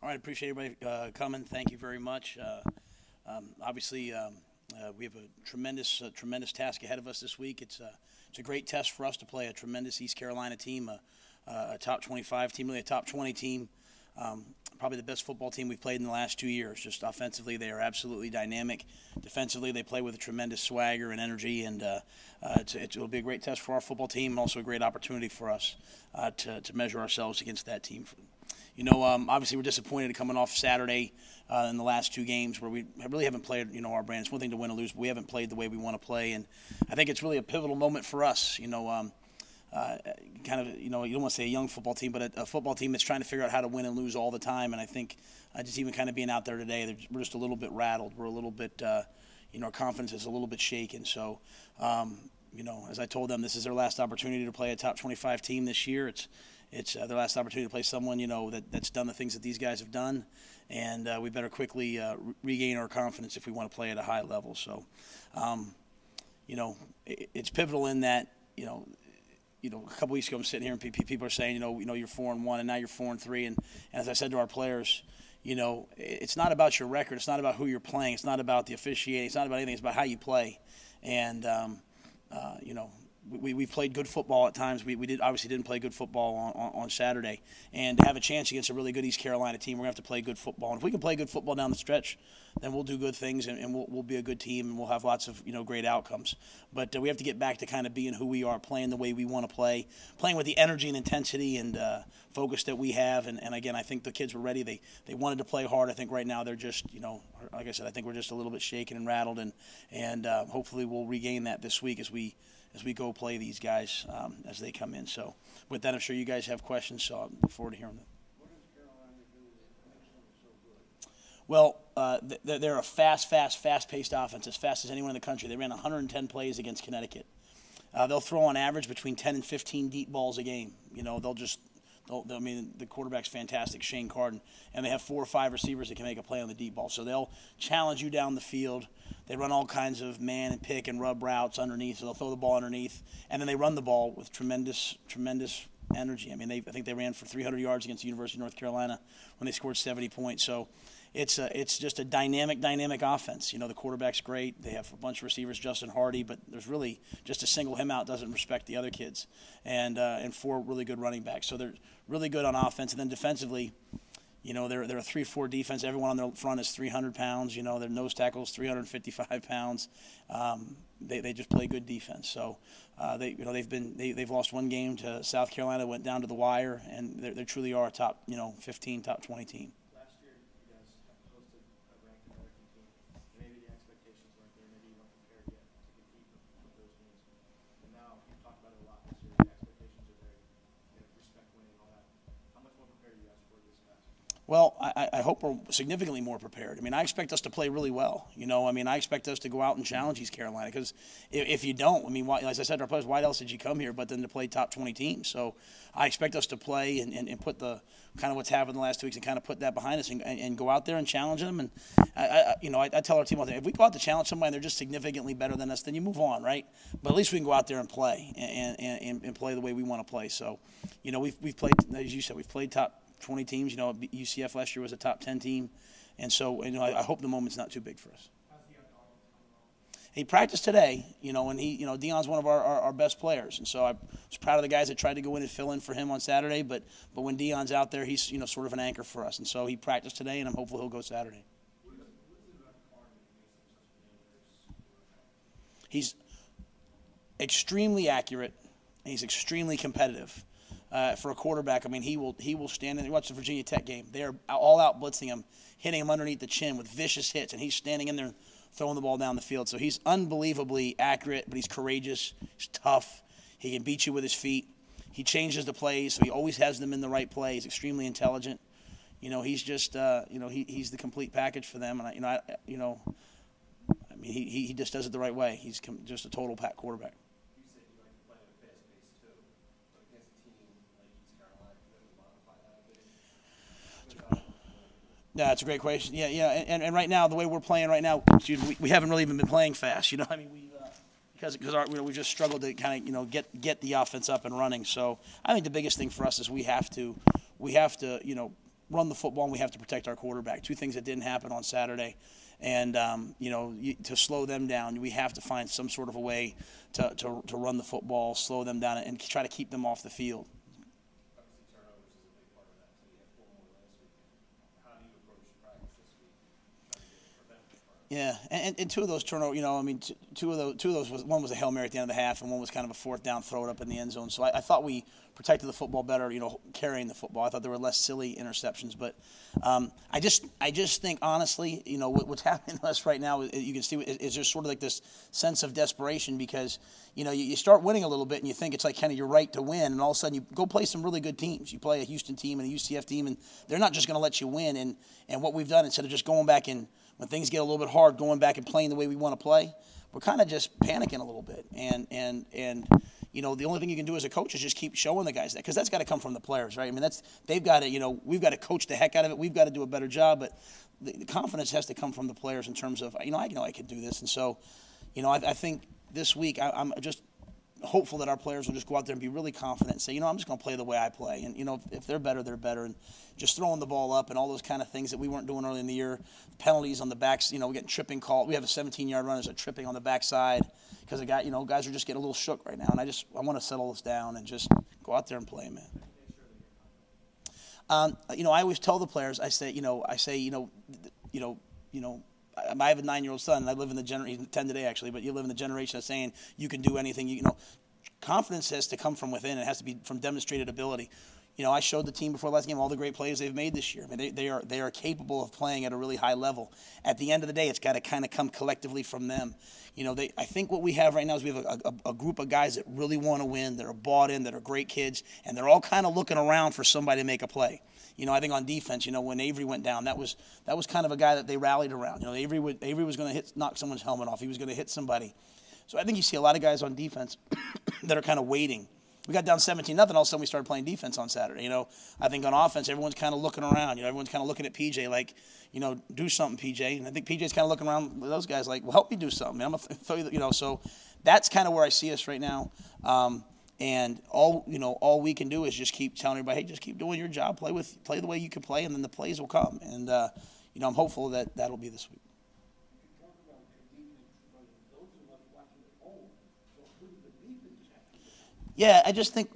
All right, appreciate everybody coming. Thank you very much. Obviously, we have a tremendous task ahead of us this week. It's a great test for us to play a tremendous East Carolina team, a top 25 team, really a top 20 team. Probably the best football team we've played in the last 2 years. Just offensively, they are absolutely dynamic. Defensively, they play with a tremendous swagger and energy, and it'll be a great test for our football team, and also a great opportunity for us to measure ourselves against that team. You know, obviously we're disappointed coming off Saturday in the last 2 games where we really haven't played, our brand. It's one thing to win or lose, but we haven't played the way we want to play, and I think it's really a pivotal moment for us. You don't want to say a young football team, but a football team that's trying to figure out how to win and lose all the time. And I think just even kind of being out there today, we're just a little bit rattled. We're a little bit, our confidence is a little bit shaken. So, as I told them, this is their last opportunity to play a top 25 team this year. It's their last opportunity to play someone, that's done the things that these guys have done. And we better quickly regain our confidence if we want to play at a high level. So, it's pivotal in that, a couple weeks ago, I'm sitting here and people are saying, you're 4-1 and now you're 4-3. And as I said to our players, it's not about your record. It's not about who you're playing. It's not about the officiating. It's not about anything. It's about how you play. And, we played good football at times. We obviously didn't play good football on Saturday. And to have a chance against a really good East Carolina team, we're going to have to play good football. And if we can play good football down the stretch, then we'll do good things and we'll be a good team and we'll have lots of great outcomes. But we have to get back to kind of being who we are, playing the way we want to play, playing with the energy and intensity and focus that we have. And again, I think the kids were ready. They wanted to play hard. I think right now they're just, like I said, I think we're just a little bit shaken and rattled. And hopefully we'll regain that this week as we go play these guys as they come in. So with that, I'm sure you guys have questions, so I look forward to hearing them. What does Carolina do that makes them so good? Well, they're a fast-paced offense, as fast as anyone in the country. They ran 110 plays against Connecticut. They'll throw on average between 10 and 15 deep balls a game. The quarterback's fantastic, Shane Carden, and they have 4 or 5 receivers that can make a play on the deep ball. So they'll challenge you down the field. They run all kinds of man and pick and rub routes underneath, so they'll throw the ball underneath, and then they run the ball with tremendous energy. I think they ran for 300 yards against the University of North Carolina when they scored 70 points. So it's just a dynamic offense. The quarterback's great. They have a bunch of receivers, Justin Hardy, but there's really just to single him out doesn't respect the other kids, and 4 really good running backs. So they're really good on offense, and then defensively, they're a 3-4 defense. Everyone on their front is 300 pounds. Their nose tackles 355 pounds. They just play good defense. So they've lost 1 game to South Carolina, went down to the wire, and they truly are a top 15, top 20 team. Last year, you guys hosted a ranked American team. Maybe the expectations weren't there. Maybe you weren't prepared yet to compete with those teams. And now you've talked about it a lot this year. The expectations are there. Respect winning, all that. How much more prepared are you guys for this match? Well, I hope we're significantly more prepared. I expect us to play really well. I expect us to go out and challenge East Carolina because if you don't, as I said to our players, why else did you come here but then to play top 20 teams? So I expect us to play and put the kind of what's happened the last 2 weeks and kind of put that behind us and go out there and challenge them. And, I tell our team all the time, if we go out to challenge somebody and they're just significantly better than us, then you move on, right? But at least we can go out there and play and play the way we want to play. So, we've played, as you said, we've played top 20 teams. UCF last year was a top 10 team. And so, I hope the moment's not too big for us. How's Deion Darwin coming along? He practiced today, and Deion's one of our best players. And so I was proud of the guys that tried to go in and fill in for him on Saturday. But when Deion's out there, he's, sort of an anchor for us. And so he practiced today, and I'm hopeful he'll go Saturday. What is it about Carden that makes him such a dangerous quarterback? He's extremely accurate, and he's extremely competitive. For a quarterback, he will stand in. You watch the Virginia Tech game. They are all out blitzing him, hitting him underneath the chin with vicious hits, and he's standing in there throwing the ball down the field. So he's unbelievably accurate, but he's courageous. He's tough. He can beat you with his feet. He changes the plays, so he always has them in the right play. He's extremely intelligent. He's just he's the complete package for them. And he just does it the right way. He's just a total pack quarterback. Yeah, it's a great question. Yeah, and right now, the way we're playing right now, we haven't really even been playing fast. Because we've just struggled to kind of get the offense up and running. So I think the biggest thing for us is we have to run the football and we have to protect our quarterback. Two things that didn't happen on Saturday. And, to slow them down, we have to find some sort of a way to run the football, slow them down, and try to keep them off the field. Obviously, turnovers is a big part of that. So you had 4 more last weekend. How do you approach practice this week? Try to prevent this problem? Yeah, and two of those turnovers, two of those one was a Hail Mary at the end of the half, and one was kind of a fourth down, throw it up in the end zone. So I thought we protected the football better, carrying the football. I thought there were less silly interceptions, but I just think honestly, what's happening to us right now, you can see is just sort of like this sense of desperation because you start winning a little bit and you think it's like kind of your right to win, and all of a sudden you go play some really good teams. You play a Houston team and a UCF team, and they're not just going to let you win. And what we've done, instead of just going back and when things get a little bit hard, going back and playing the way we want to play, we're kind of just panicking a little bit. And the only thing you can do as a coach is just keep showing the guys that, because that's got to come from the players, right? I mean, they've got to, we've got to coach the heck out of it. We've got to do a better job, but the confidence has to come from the players in terms of, I know I can do this. And so, I think this week I'm just hopeful that our players will just go out there and be really confident and say, I'm just going to play the way I play. And, if they're better, they're better. And just throwing the ball up and all those kind of things that we weren't doing early in the year, penalties on the backs, we're getting tripping called. We have a 17-yard run as a tripping on the backside because the guy, guys are just getting a little shook right now. And I want to settle this down and just go out there and play, man. I always tell the players, I say, I have a 9-year-old son, and I live in the generation, he's 10 today actually, but you live in the generation of saying you can do anything. Confidence has to come from within. It has to be from demonstrated ability. I showed the team before last game all the great plays they've made this year. I mean, they are capable of playing at a really high level. At the end of the day, it's got to kind of come collectively from them. I think what we have right now is we have a group of guys that really want to win, that are bought in, that are great kids, and they're all kind of looking around for somebody to make a play. I think on defense, when Avery went down, that was kind of a guy that they rallied around. Avery was going to knock someone's helmet off. He was going to hit somebody. So I think you see a lot of guys on defense that are kind of waiting. We got down 17-0. All of a sudden, we started playing defense on Saturday. I think on offense, everyone's kind of looking around. Everyone's kind of looking at PJ like, do something, PJ. And I think PJ's kind of looking around with those guys like, well, help me do something. I'm gonna throw you. So that's kind of where I see us right now. And all we can do is just keep telling everybody, hey, just keep doing your job, play the way you can play, and then the plays will come. And I'm hopeful that that'll be this week. Yeah, I think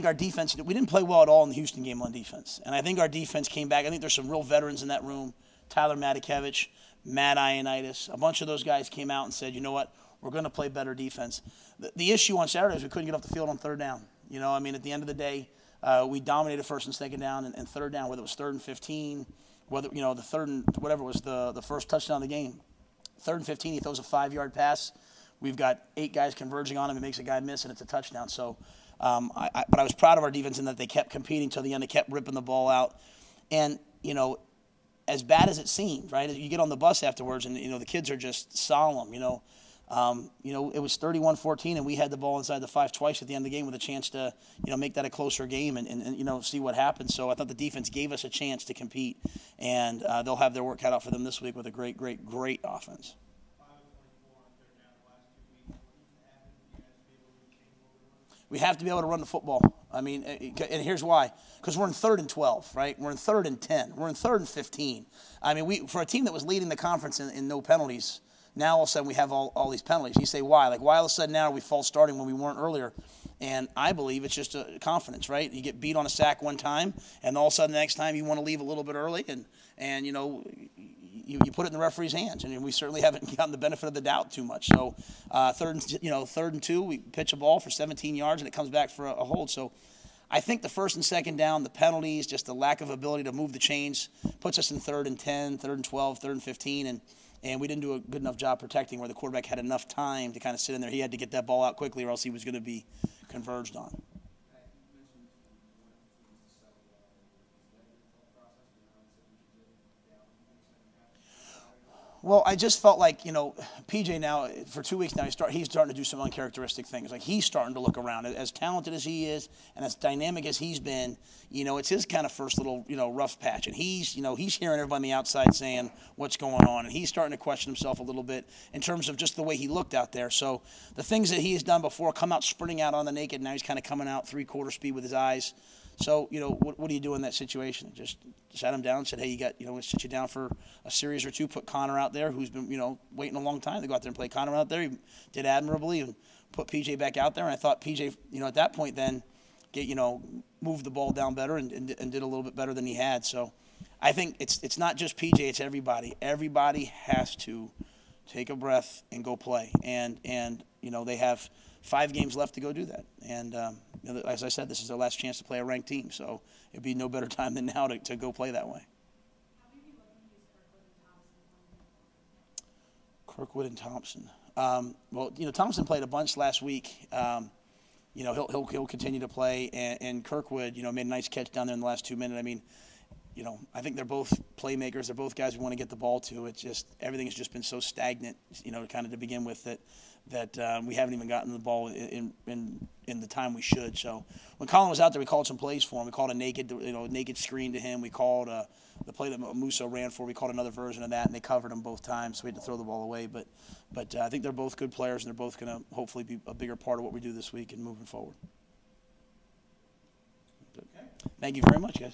our defense, we didn't play well at all in the Houston game on defense. And I think our defense came back. I think there's some real veterans in that room. Tyler Matakevich, Matt Ioannidis, a bunch of those guys came out and said, you know what, we're going to play better defense. The issue on Saturday is we couldn't get off the field on third down. At the end of the day, we dominated first and second down and third down, whether it was 3rd and 15, whether, the third and whatever was the first touchdown of the game. 3rd and 15, he throws a 5-yard pass. We've got 8 guys converging on him. He makes a guy miss, and it's a touchdown. So, but I was proud of our defense in that they kept competing till the end. They kept ripping the ball out. And, as bad as it seemed, right, you get on the bus afterwards, and, the kids are just solemn, it was 31-14, and we had the ball inside the 5 twice at the end of the game with a chance to, make that a closer game and see what happens. So I thought the defense gave us a chance to compete, and they'll have their work cut out for them this week with a great, great, great offense. We have to be able to run the football. I mean, and here's why. Because we're in 3rd and 12, right? We're in 3rd and 10. We're in 3rd and 15. I mean, for a team that was leading the conference in no penalties, now all of a sudden we have all these penalties. You say, why? Like, why all of a sudden now are we false starting when we weren't earlier? And I believe it's just a confidence, right? You get beat on a sack one time, and all of a sudden the next time you want to leave a little bit early, and you put it in the referee's hands, and we certainly haven't gotten the benefit of the doubt too much. So 3rd and 2, we pitch a ball for 17 yards, and it comes back for a hold. So I think the 1st and 2nd down, the penalties, just the lack of ability to move the chains, puts us in 3rd and 10, 3rd and 12, 3rd and 15, and we didn't do a good enough job protecting where the quarterback had enough time to kind of sit in there. He had to get that ball out quickly, or else he was going to be converged on. Well, I just felt like, PJ now, for 2 weeks now, he's starting to do some uncharacteristic things. Like, he's starting to look around. As talented as he is and as dynamic as he's been, it's his kind of first little, rough patch. And he's hearing everybody on the outside saying what's going on. And he's starting to question himself a little bit in terms of just the way he looked out there. So the things that he has done before, come out sprinting out on the naked, now he's kind of coming out 3/4 speed with his eyes. So, what do you do in that situation? Just sat him down and said, hey, we'll sit you down for a series or two. Put Connor out there, who's been, waiting a long time to go out there and play. Connor out there, he did admirably, and put PJ back out there. And I thought PJ, at that point then, moved the ball down better and did a little bit better than he had. So I think it's not just PJ, it's everybody. Everybody has to take a breath and go play. And they have 5 games left to go do that. And as I said, this is their last chance to play a ranked team. So it'd be no better time than now to go play that way. Kirkwood and Thompson. Well, Thompson played a bunch last week. He'll continue to play, and Kirkwood, made a nice catch down there in the last 2 minutes. I mean, I think they're both playmakers. They're both guys we want to get the ball to. It's just everything has just been so stagnant, kind of to begin with that we haven't even gotten the ball in the time we should. So when Colin was out there, we called some plays for him. We called a naked screen to him. We called the play that Musso ran for. We called another version of that, and they covered him both times. So we had to throw the ball away. But I think they're both good players, and they're both going to hopefully be a bigger part of what we do this week and moving forward. Okay. Thank you very much, guys.